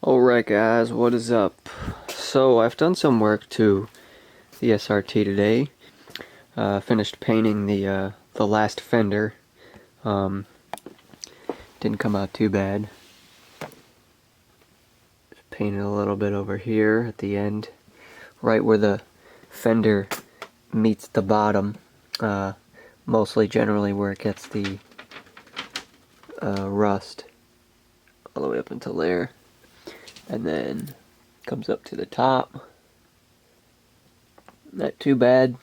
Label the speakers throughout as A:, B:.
A: Alright guys, what is up? So I've done some work to the SRT today. Finished painting the last fender. Didn't come out too bad. Just painted a little bit over here at the end, right where the fender meets the bottom. Mostly generally where it gets the rust all the way up until there. And then comes up to the top. Not too bad.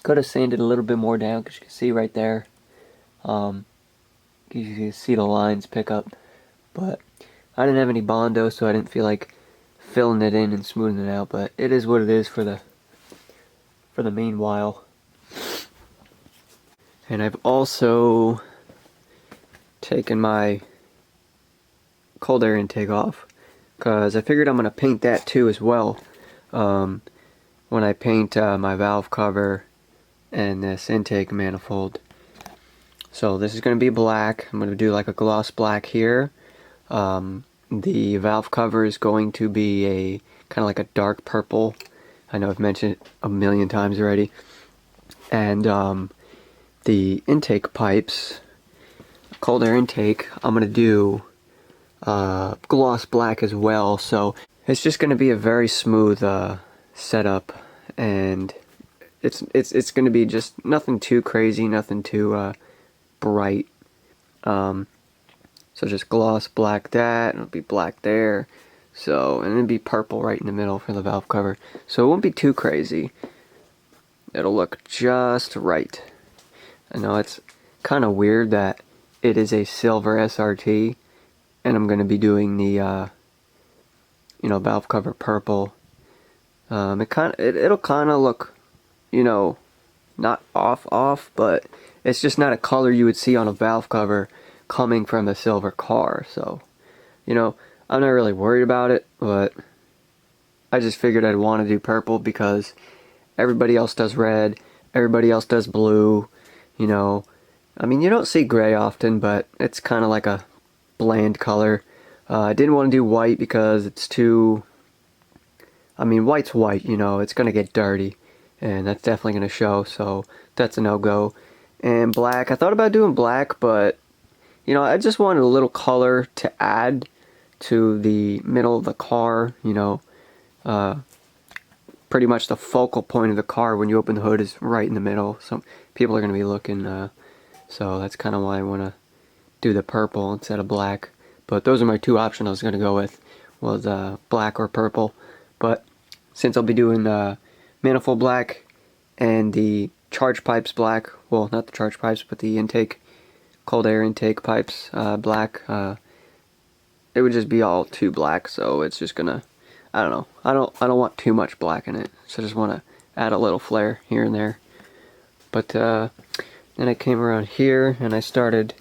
A: Could have sanded a little bit more down because you can see right there. You can see the lines pick up, but I didn't have any Bondo, so I didn't feel like filling it in and smoothing it out. But it is what it is for the meanwhile. And I've also taken my cold air intake off because I figured I'm gonna paint that too as well. When I paint my valve cover and this intake manifold. So this is going to be black. I'm going to do like a gloss black here. The valve cover is going to be a kind of like a dark purple. I know I've mentioned it a million times already. And the intake pipes, cold air intake, I'm going to do gloss black as well. So it's just going to be a very smooth setup, and it's going to be just nothing too crazy, nothing too bright. So just gloss black that, and it'll be black there. So, and it'll be purple right in the middle for the valve cover. So it won't be too crazy. It'll look just right. I know it's kind of weird that it is a silver SRT, and I'm going to be doing the valve cover purple. It'll kind of look, not off, but it's just not a color you would see on a valve cover coming from a silver car. So, I'm not really worried about it, but I just figured I'd want to do purple because everybody else does red, everybody else does blue, I mean, you don't see gray often, but it's kind of like a bland color. I didn't want to do white because it's too... I mean, white's white, it's going to get dirty, and that's definitely going to show, so that's a no-go. And black, I thought about doing black, but, I just wanted a little color to add to the middle of the car, pretty much the focal point of the car when you open the hood is right in the middle, so people are going to be looking, so that's kind of why I want to do the purple instead of black. But those are my two options I was going to go with, was black or purple. But since I'll be doing manifold black and the charge pipes black, well, not the charge pipes, but the intake, cold air intake pipes black, it would just be all too black. So it's just gonna, I don't know, I don't want too much black in it, so I just want to add a little flair here and there. But then I came around here and I started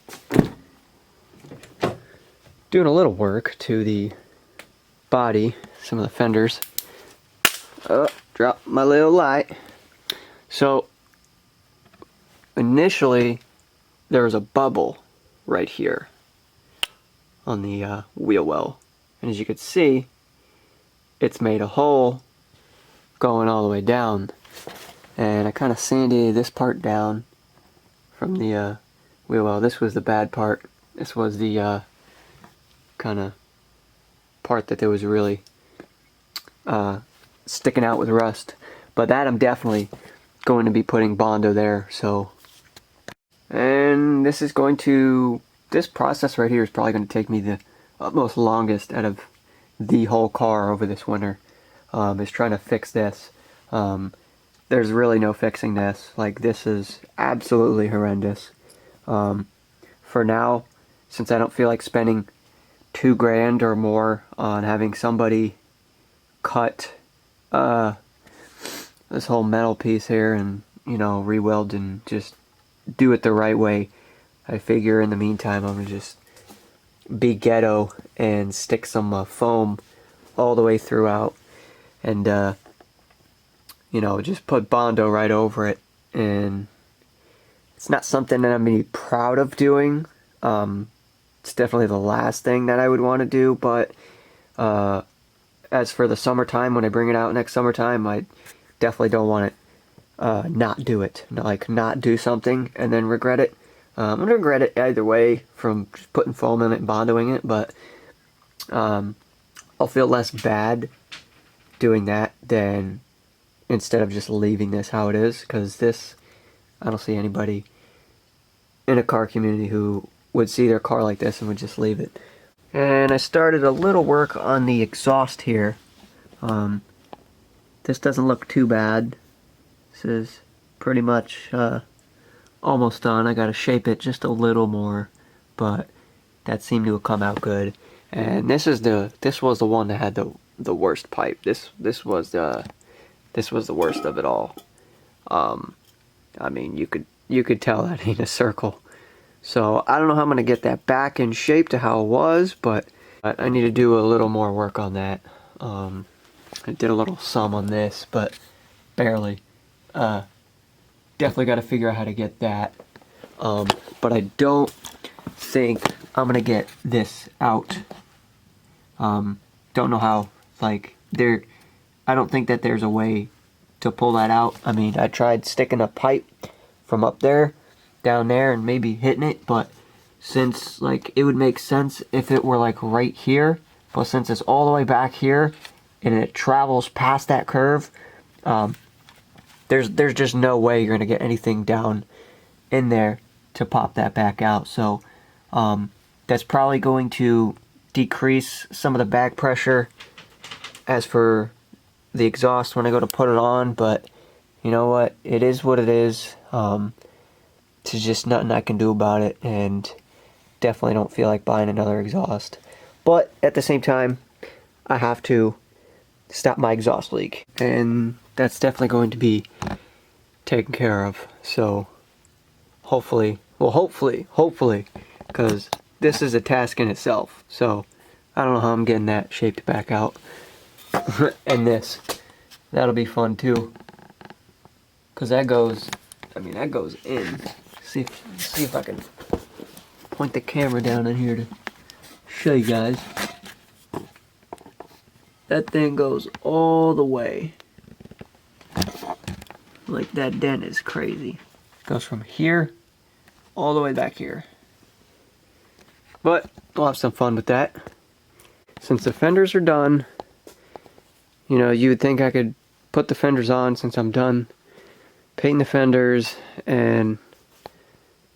A: doing a little work to the body, some of the fenders. Oh, drop my little light. So initially there was a bubble right here on the wheel well, and as you can see, it's made a hole going all the way down, and I kind of sanded this part down from the wheel well. This was the bad part. This was the kind of part that there was really sticking out with rust, but that I'm definitely going to be putting Bondo there. So, and this process right here is probably going to take me the utmost longest out of the whole car over this winter, is trying to fix this. There's really no fixing this. Like, this is absolutely horrendous. For now, since I don't feel like spending $2,000 or more on having somebody cut this whole metal piece here and re-weld and just do it the right way, I figure in the meantime I'm gonna just be ghetto and stick some foam all the way throughout, and just put Bondo right over it. And it's not something that I'm gonna be proud of doing. It's definitely the last thing that I would want to do, but As for the summertime, when I bring it out next summertime, I definitely don't want it, not do it. Like, not do something and then regret it. I'm going to regret it either way from just putting foam in it and bondoing it, but I'll feel less bad doing that than instead of just leaving this how it is, because this, I don't see anybody in a car community who would see their car like this and would just leave it. And I started a little work on the exhaust here. This doesn't look too bad. This is pretty much almost done. I gotta shape it just a little more, but that seemed to have come out good. And this was the one that had the worst pipe. This was the worst of it all. I mean, you could tell that ain't a circle. So I don't know how I'm gonna get that back in shape to how it was, but I need to do a little more work on that. I did a little sum on this, but barely. Definitely got to figure out how to get that. But I don't think I'm gonna get this out. Don't know how. Like, I don't think that there's a way to pull that out. I mean, I tried sticking a pipe from up there down there and maybe hitting it, but since, like, it would make sense if it were like right here, but since it's all the way back here and it travels past that curve, there's just no way you're gonna get anything down in there to pop that back out. So that's probably going to decrease some of the back pressure as for the exhaust when I go to put it on, but you know what, it is what it is. There's just nothing I can do about it, and definitely don't feel like buying another exhaust. But at the same time, I have to stop my exhaust leak, and that's definitely going to be taken care of. So hopefully, because this is a task in itself. So I don't know how I'm getting that shaped back out. And that'll be fun too, because that goes in. See if I can point the camera down in here to show you guys. That thing goes all the way. Like, that dent is crazy. Goes from here all the way back here. But we'll have some fun with that. Since the fenders are done, you know, you would think I could put the fenders on since I'm done painting the fenders, and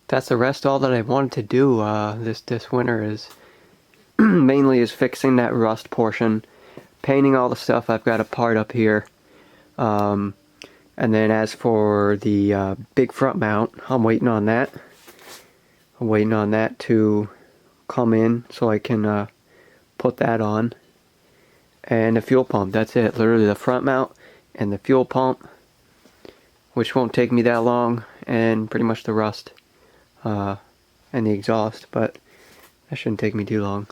A: that's the rest. All that I wanted to do this winter is mainly is fixing that rust portion, painting all the stuff I've got apart up here, and then as for the big front mount, I'm waiting on that. I'm waiting on that to come in so I can put that on. And the fuel pump, that's it. Literally the front mount and the fuel pump, which won't take me that long, and pretty much the rust and the exhaust, but that shouldn't take me too long.